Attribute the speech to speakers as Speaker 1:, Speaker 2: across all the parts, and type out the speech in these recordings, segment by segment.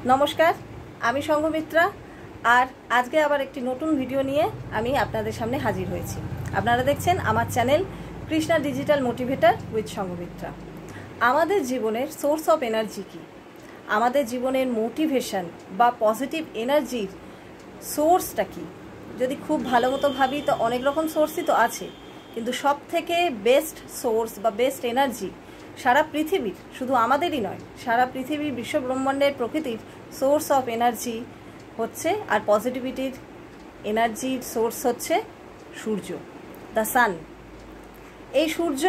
Speaker 1: নমস্কার, আমি সংঘমিত্রা। আর আজকে আবার একটি নতুন ভিডিও নিয়ে আমি আপনাদের সামনে হাজির হয়েছি। আপনারা দেখছেন আমার channel Krishna digital motivator with Sanghamitra. আমাদের জীবনের সোর্স অফ এনার্জি কী, আমাদের জীবনের মোটিভেশন বা পজিটিভ এনার্জির সোর্সটা কী, যদি খুব ভালো মতো ভাবি তো অনেক রকম সোর্সই তো আছে, কিন্তু সব থেকে বেস্ট সোর্স বা বেস্ট এনার্জি সারা পৃথিবীর, শুধু আমাদেরই নয়, সারা পৃথিবীর বিশ্বব্রহ্মাণ্ডের প্রকৃতির সোর্স অফ এনার্জি হচ্ছে, আর পজিটিভিটির এনার্জির সোর্স হচ্ছে সূর্য, দ্য সান। এই সূর্য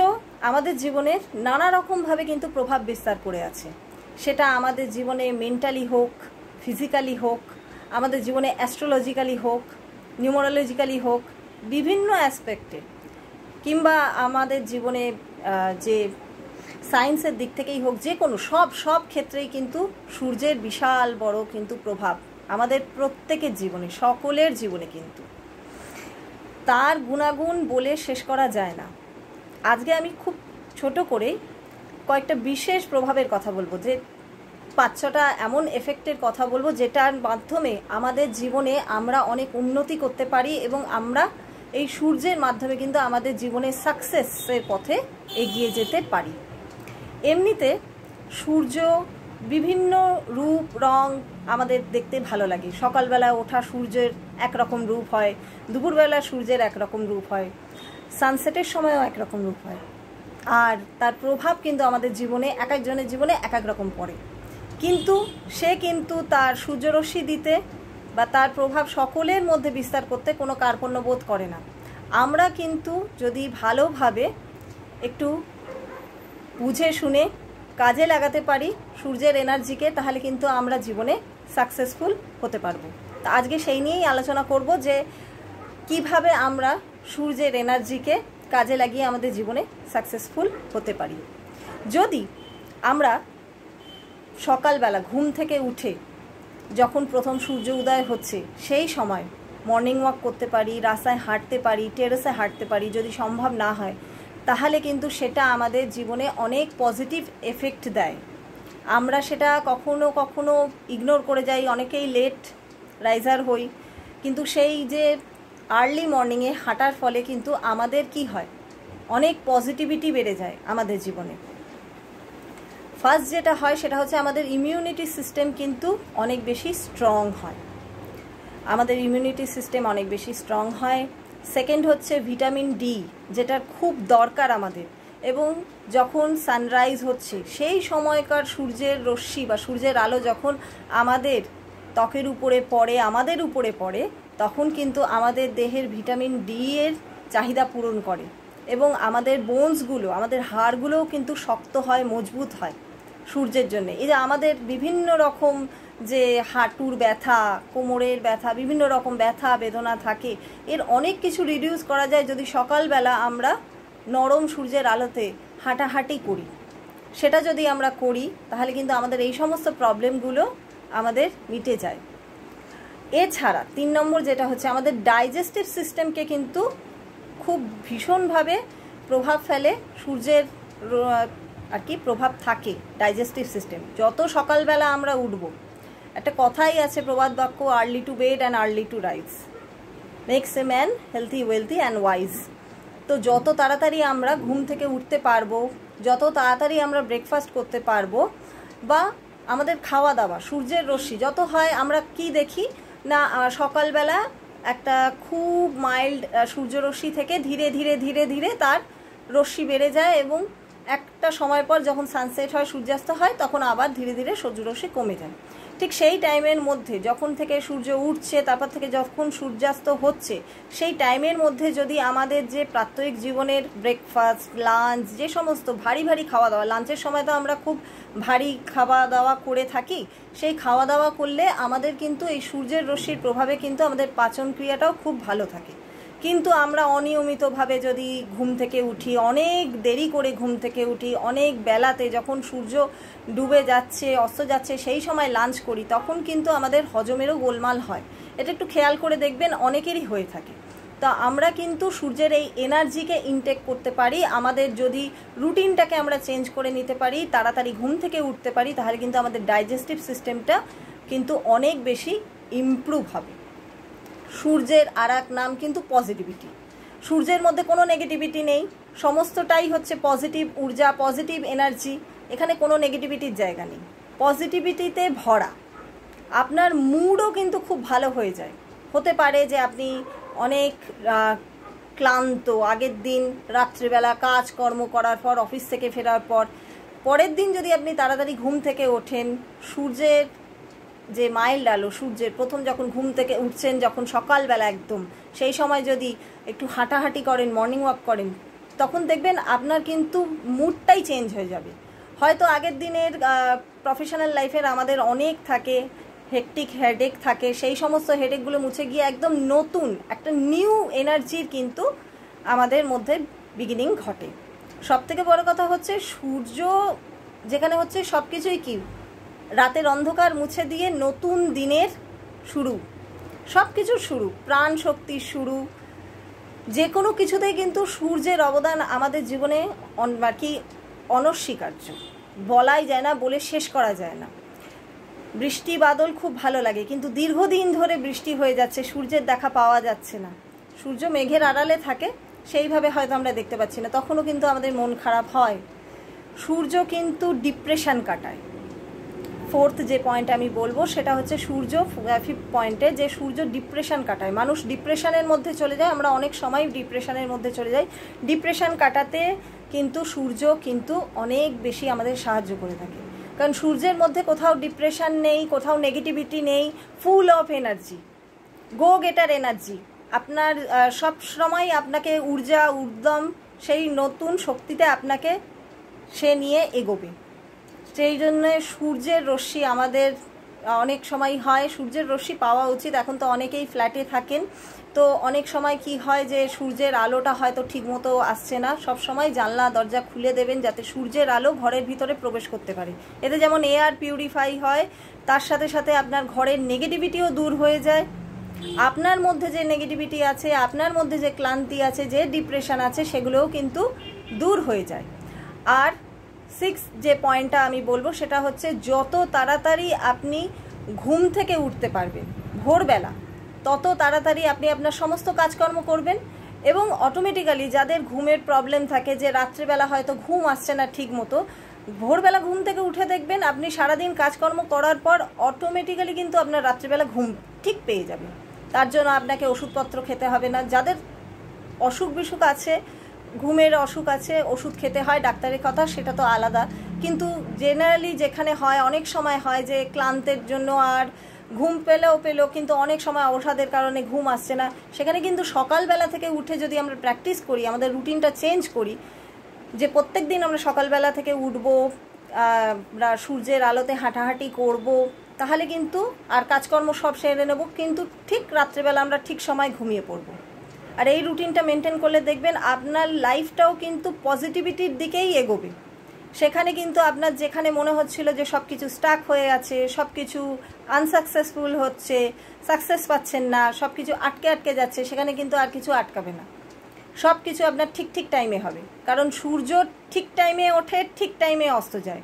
Speaker 1: আমাদের জীবনের নানা রকমভাবে কিন্তু প্রভাব বিস্তার করে আছে। সেটা আমাদের জীবনে মেন্টালি হোক, ফিজিক্যালি হোক, আমাদের জীবনে অ্যাস্ট্রোলজিক্যালি হোক, নিউমারোলজিক্যালি হোক, বিভিন্ন অ্যাসপেক্টে, কিংবা আমাদের জীবনে যে সায়েন্সের দিক থেকেই হোক, যে কোনো সব ক্ষেত্রেই কিন্তু সূর্যের বিশাল বড় কিন্তু প্রভাব আমাদের প্রত্যেকের জীবনে, সকলের জীবনে কিন্তু তার গুণাগুণ বলে শেষ করা যায় না। আজকে আমি খুব ছোট করে কয়েকটা বিশেষ প্রভাবের কথা বলবো, যে 5-6টা এমন এফেক্টের কথা বলবো যেটার মাধ্যমে আমাদের জীবনে আমরা অনেক উন্নতি করতে পারি এবং আমরা এই সূর্যের মাধ্যমে কিন্তু আমাদের জীবনে সাকসেসের পথে এগিয়ে যেতে পারি। এমনিতে সূর্য বিভিন্ন রূপ রং আমাদের দেখতে ভালো লাগে। সকালবেলা ওঠা সূর্যের একরকম রূপ হয়, দুপুরবেলা সূর্যের একরকম রূপ হয়, সানসেটের সময়ও একরকম রূপ হয়। আর তার প্রভাব কিন্তু আমাদের জীবনে, এক একজনের জীবনে এক এক রকম পড়ে। কিন্তু সে কিন্তু তার সূর্যরশ্মি দিতে বা তার প্রভাব সকলের মধ্যে বিস্তার করতে কোনো কার্পণ্য বোধ করে না। আমরা কিন্তু যদি ভালোভাবে একটু বুঝে শুনে কাজে লাগাতে পারি সূর্যের এনার্জিকে, তাহলে কিন্তু আমরা জীবনে সাকসেসফুল হতে পারবো। তা আজকে সেই নিয়েই আলোচনা করব যে কিভাবে আমরা সূর্যের এনার্জিকে কাজে লাগিয়ে আমাদের জীবনে সাকসেসফুল হতে পারি। যদি আমরা সকালবেলা ঘুম থেকে উঠে যখন প্রথম সূর্য উদয় হচ্ছে সেই সময় মর্নিং ওয়াক করতে পারি, রাস্তায় হাঁটতে পারি, টেরেসে হাঁটতে পারি, যদি সম্ভব না হয় তাহলে কিন্তু সেটা আমাদের জীবনে অনেক পজিটিভ এফেক্ট দেয়। আমরা সেটা কখনো কখনো ইগনোর করে যাই, অনেকেই লেট রাইজার হই, কিন্তু সেই যে আর্লি মর্নিংয়ে হাঁটার ফলে কিন্তু আমাদের কি হয়, অনেক পজিটিভিটি বেড়ে যায় আমাদের জীবনে। ফার্স্ট যেটা হয় সেটা হচ্ছে আমাদের ইমিউনিটি সিস্টেম কিন্তু অনেক বেশি স্ট্রং হয়, আমাদের ইমিউনিটি সিস্টেম অনেক বেশি স্ট্রং হয়। সেকেন্ড হচ্ছে ভিটামিন ডি, যেটা খুব দরকার আমাদের। এবং যখন সানরাইজ হচ্ছে সেই সময়কার সূর্যের রশ্মি বা সূর্যের আলো যখন আমাদের ত্বকের উপরে পড়ে, আমাদের উপরে পড়ে, তখন কিন্তু আমাদের দেহের ভিটামিন ডি এর চাহিদা পূরণ করে এবং আমাদের বোনসগুলো, আমাদের হাড়গুলোও কিন্তু শক্ত হয়, মজবুত হয় সূর্যের জন্য। এই যে আমাদের বিভিন্ন রকম যে হাঁটুর ব্যথা, কোমরের ব্যথা, বিভিন্ন রকম ব্যথা বেদনা থাকে, এর অনেক কিছু রিডিউস করা যায় যদি সকালবেলা আমরা নরম সূর্যের আলোতে হাঁটাহাঁটি করি। সেটা যদি আমরা করি তাহলে কিন্তু আমাদের এই সমস্ত প্রবলেমগুলো আমাদের মিটে যায়। এছাড়া 3 নম্বর যেটা হচ্ছে আমাদের ডাইজেস্টিভ সিস্টেমকে কিন্তু খুব ভীষণভাবে প্রভাব ফেলে সূর্যের আর কি প্রভাব থাকে ডাইজেস্টিভ সিস্টেম। যত সকালবেলা আমরা উঠবো, একটা কথাই আছে প্রবাদ বাক্য, early to bed and early to rise makes a man healthy, wealthy and wise. তো যত তাড়াতাড়ি আমরা ঘুম থেকে উঠতে পারবো, যত তাড়াতাড়ি আমরা ব্রেকফাস্ট করতে পারবো, বা আমাদের খাওয়া দাওয়া সূর্যের রশ্মি যত হয়, আমরা কি দেখি না সকালবেলা একটা খুব মাইল্ড সূর্যরশ্মি থেকে ধীরে ধীরে ধীরে ধীরে তার রশ্মি বেড়ে যায় এবং একটা সময় পর যখন সানসেট হয়, সূর্যাস্ত হয়, তখন আবার ধীরে ধীরে সূর্যরশ্মি কমে যায়। ঠিক সেই টাইমের মধ্যে যখন থেকে সূর্য উঠছে, তারপর থেকে যখন সূর্যাস্ত হচ্ছে, সেই টাইমের মধ্যে যদি আমাদের যে প্রাত্যহিক জীবনের ব্রেকফাস্ট, লাঞ্চ, যে সমস্ত ভারী ভারী খাওয়া দাওয়া, লাঞ্চের সময় তো আমরা খুব ভারী খাওয়া দাওয়া করে থাকি, সেই খাওয়া দাওয়া করলে আমাদের কিন্তু এই সূর্যের রশ্মির প্রভাবে কিন্তু আমাদের পাচন ক্রিয়াটাও খুব ভালো থাকে। কিন্তু আমরা অনিয়মিতভাবে যদি ঘুম থেকে উঠি, অনেক দেরি করে ঘুম থেকে উঠি, অনেক বেলাতে যখন সূর্য ডুবে যাচ্ছে, অস্ত যাচ্ছে, সেই সময় লাঞ্চ করি, তখন কিন্তু আমাদের হজমেরও গোলমাল হয়। এটা একটু খেয়াল করে দেখবেন, অনেকেরই হয়ে থাকে। তা আমরা কিন্তু সূর্যের এই এনার্জিকে ইনটেক করতে পারি। আমাদের যদি রুটিনটাকে আমরা চেঞ্জ করে নিতে পারি, তাড়াতাড়ি ঘুম থেকে উঠতে পারি, তাহলে কিন্তু আমাদের ডাইজেস্টিভ সিস্টেমটা কিন্তু অনেক বেশি ইমপ্রুভ হবে। সূর্যের আর এক নাম কিন্তু পজিটিভিটি। সূর্যের মধ্যে কোনো নেগেটিভিটি নেই, সমস্তটাই হচ্ছে পজিটিভ ঊর্জা, পজিটিভ এনার্জি। এখানে কোনো নেগেটিভিটির জায়গা নেই, পজিটিভিটিতে ভরা। আপনার মুডও কিন্তু খুব ভালো হয়ে যায়। হতে পারে যে আপনি অনেক ক্লান্ত, আগের দিন রাত্রিবেলা কাজকর্ম করার পর, অফিস থেকে ফেরার পর, পরের দিন যদি আপনি তাড়াতাড়ি ঘুম থেকে ওঠেন, সূর্যের যে মাইল্ড আলো, সূর্যের প্রথম যখন ঘুম থেকে উঠছেন, যখন সকালবেলা একদম সেই সময় যদি একটু হাঁটাহাঁটি করেন, মর্নিং ওয়াক করেন, তখন দেখবেন আপনার কিন্তু মুডটাই চেঞ্জ হয়ে যাবে। হয়তো আগের দিনের প্রফেশনাল লাইফের আমাদের অনেক থাকে, হেকটিক হেডেক থাকে, সেই সমস্ত হেডেকগুলো মুছে গিয়ে একদম নতুন একটা নিউ এনার্জির কিন্তু আমাদের মধ্যে বিগিনিং ঘটে। সবথেকে বড় কথা হচ্ছে সূর্য যেখানে হচ্ছে সব কিছুই কি রাতের অন্ধকার মুছে দিয়ে নতুন দিনের শুরু, সব কিছুর শুরু, প্রাণ শক্তির শুরু, যে কোনো কিছুতেই কিন্তু সূর্যের অবদান আমাদের জীবনে কি অনস্বীকার্য, বলাই যায় না, বলে শেষ করা যায় না। বৃষ্টি বাদল খুব ভালো লাগে, কিন্তু দীর্ঘদিন ধরে বৃষ্টি হয়ে যাচ্ছে, সূর্যের দেখা পাওয়া যাচ্ছে না। সূর্য মেঘের আড়ালে থাকে, সেইভাবে হয়তো আমরা দেখতে পাচ্ছি না, তখনও কিন্তু আমাদের মন খারাপ হয়। সূর্য কিন্তু ডিপ্রেশন কাটায়। ফোর্থ যে পয়েন্ট আমি বলবো সেটা হচ্ছে সূর্য, ফিফথ পয়েন্টে, যে সূর্য ডিপ্রেশন কাটায়। মানুষ ডিপ্রেশনের মধ্যে চলে যায়, আমরা অনেক সময় ডিপ্রেশনের মধ্যে চলে যাই। ডিপ্রেশন কাটাতে কিন্তু সূর্য কিন্তু অনেক বেশি আমাদের সাহায্য করে থাকে, কারণ সূর্যের মধ্যে কোথাও ডিপ্রেশন নেই, কোথাও নেগেটিভিটি নেই, full of energy, go getter energy. আপনার সব সময় আপনাকে ঊর্জা, উদ্যম, সেই নতুন শক্তিতে আপনাকে সে নিয়ে এগোবে। সেই জন্য সূর্যের রশ্মি আমাদের অনেক সময় হয়, সূর্যের রশ্মি পাওয়া উচিত। এখন তো অনেকেই ফ্ল্যাটে থাকেন, তো অনেক সময় কি হয় যে সূর্যের আলোটা হয়তো ঠিকমতো আসছে না। সব সময় জানলা দরজা খুলে দেবেন যাতে সূর্যের আলো ঘরের ভিতরে প্রবেশ করতে পারে। এতে যেমন এয়ার পিউরিফাই হয়, তার সাথে সাথে আপনার ঘরের নেগেটিভিটিও দূর হয়ে যায়। আপনার মধ্যে যে নেগেটিভিটি আছে, আপনার মধ্যে যে ক্লান্তি আছে, যে ডিপ্রেশন আছে, সেগুলোও কিন্তু দূর হয়ে যায়। আর সিক্স যে পয়েন্টটা আমি বলবো সেটা হচ্ছে যত তাড়াতাড়ি আপনি ঘুম থেকে উঠতে পারবেন ভোরবেলা, তত তাড়াতাড়ি আপনি আপনার সমস্ত কাজকর্ম করবেন। এবং অটোমেটিক্যালি যাদের ঘুমের প্রবলেম থাকে, যে রাত্রেবেলা হয়তো ঘুম আসছে না ঠিক মতো, ভোরবেলা ঘুম থেকে উঠে দেখবেন আপনি সারাদিন কাজকর্ম করার পর অটোমেটিক্যালি কিন্তু আপনার রাত্রেবেলা ঘুম ঠিক পেয়ে যাবে। তার জন্য আপনাকে ওষুধপত্র খেতে হবে না। যাদের অসুখ বিসুখ আছে, ঘুমের অসুখ আছে, ওষুধ খেতে হয়, ডাক্তারের কথা সেটা তো আলাদা, কিন্তু জেনারেলি যেখানে হয়, অনেক সময় হয় যে ক্লান্তের জন্য আর ঘুম পেলেও কিন্তু অনেক সময় অবসাদের কারণে ঘুম আসছে না, সেখানে কিন্তু সকালবেলা থেকে উঠে যদি আমরা প্র্যাকটিস করি, আমাদের রুটিনটা চেঞ্জ করি, যে প্রত্যেক দিন আমরা সকালবেলা থেকে উঠবো, সূর্যের আলোতে হাঁটাহাঁটি করব, তাহলে কিন্তু আর কাজকর্ম সব সেরে নেব, কিন্তু ঠিক রাত্রেবেলা আমরা ঠিক সময় ঘুমিয়ে পড়বো। আর এই রুটিনটা মেনটেন করলে দেখবেন আপনার লাইফটাও কিন্তু পজিটিভিটির দিকেই এগোবে। সেখানে কিন্তু আপনার যেখানে মনে হচ্ছিল যে সব কিছু স্টাক হয়ে আছে, সব কিছু আনসাকসেসফুল হচ্ছে, সাকসেস পাচ্ছেন না, সব কিছু আটকে আটকে যাচ্ছে, সেখানে কিন্তু আর কিছু আটকাবে না। সব কিছু আপনার ঠিক ঠিক টাইমে হবে, কারণ সূর্য ঠিক টাইমে ওঠে, ঠিক টাইমে অস্ত যায়।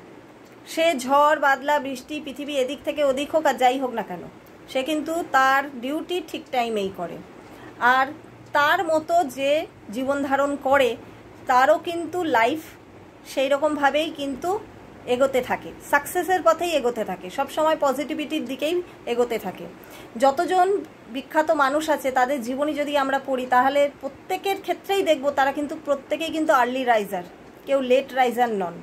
Speaker 1: সে ঝড় বাদলা বৃষ্টি পৃথিবী এদিক থেকে ওদিক হোক আর যাই হোক না কেন, সে কিন্তু তার ডিউটি ঠিক টাইমেই করে। আর তার মতো যে জীবন ধারণ করে, তারও কিন্তু লাইফ সেই রকমভাবেই কিন্তু এগোতে থাকে, সাকসেসের পথেই এগোতে থাকে, সব সময় পজিটিভিটির দিকেই এগোতে থাকে। যতজন বিখ্যাত মানুষ আছে তাদের জীবনী যদি আমরা পড়ি, তাহলে প্রত্যেকের ক্ষেত্রেই দেখব তারা কিন্তু প্রত্যেকেই কিন্তু আর্লি রাইজার, কেউ লেট রাইজার নন,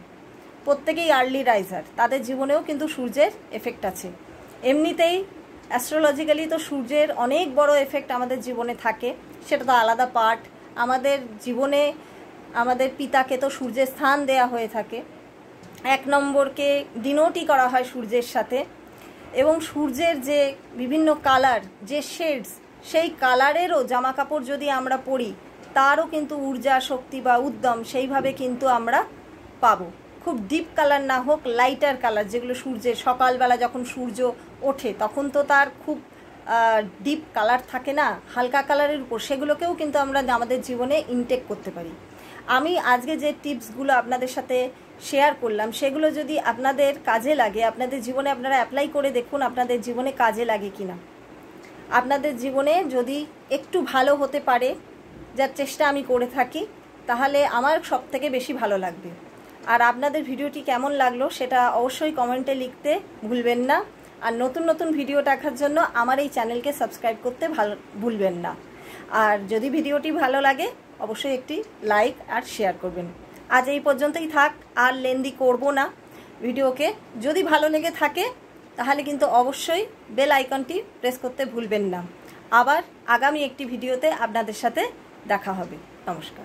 Speaker 1: প্রত্যেকেই আর্লি রাইজার। তাদের জীবনেও কিন্তু সূর্যের এফেক্ট আছে। এমনিতেই অ্যাস্ট্রোলজিক্যালি তো সূর্যের অনেক বড় এফেক্ট আমাদের জীবনে থাকে, সেটা তো আলাদা পার্ট। আমাদের জীবনে আমাদের পিতাকে তো সূর্যের স্থান দেয়া হয়ে থাকে, 1 নম্বরকে ডিনোটই করা হয় সূর্যের সাথে। এবং সূর্যের যে বিভিন্ন কালার, যে শেডস, সেই কালারেরও জামা কাপড় যদি আমরা পরি, তারও কিন্তু ঊর্জা, শক্তি বা উদ্যম সেইভাবে কিন্তু আমরা পাবো। খুব ডিপ কালার না হোক, লাইটার কালার, যেগুলো সূর্যের সকালবেলা যখন সূর্য ওঠে তখন তো তার খুব ডিপ কালার থাকে না, হালকা কালারের উপর, সেগুলোকেও কিন্তু আমরা আমাদের জীবনে ইনটেক করতে পারি। আমি আজকে যে টিপসগুলো আপনাদের সাথে শেয়ার করলাম সেগুলো যদি আপনাদের কাজে লাগে, আপনাদের জীবনে আপনারা অ্যাপ্লাই করে দেখুন আপনাদের জীবনে কাজে লাগে কিনা। আপনাদের জীবনে যদি একটু ভালো হতে পারে, যার চেষ্টা আমি করে থাকি, তাহলে আমার সবথেকে বেশি ভালো লাগবে। আর আপনাদের ভিডিওটি কেমন লাগলো সেটা অবশ্যই কমেন্টে লিখতে ভুলবেন না। আর নতুন নতুন ভিডিও দেখার জন্য আমার এই চ্যানেলকে সাবস্ক্রাইব করতে ভুলবেন না। আর যদি ভিডিওটি ভালো লাগে অবশ্যই একটি লাইক আর শেয়ার করবেন। আজ এই পর্যন্তই থাক, আর লেন্দি করব না ভিডিওকে। যদি ভালো লেগে থাকে তাহলে কিন্তু অবশ্যই বেল আইকনটি প্রেস করতে ভুলবেন না। আবার আগামী একটি ভিডিওতে আপনাদের সাথে দেখা হবে। নমস্কার।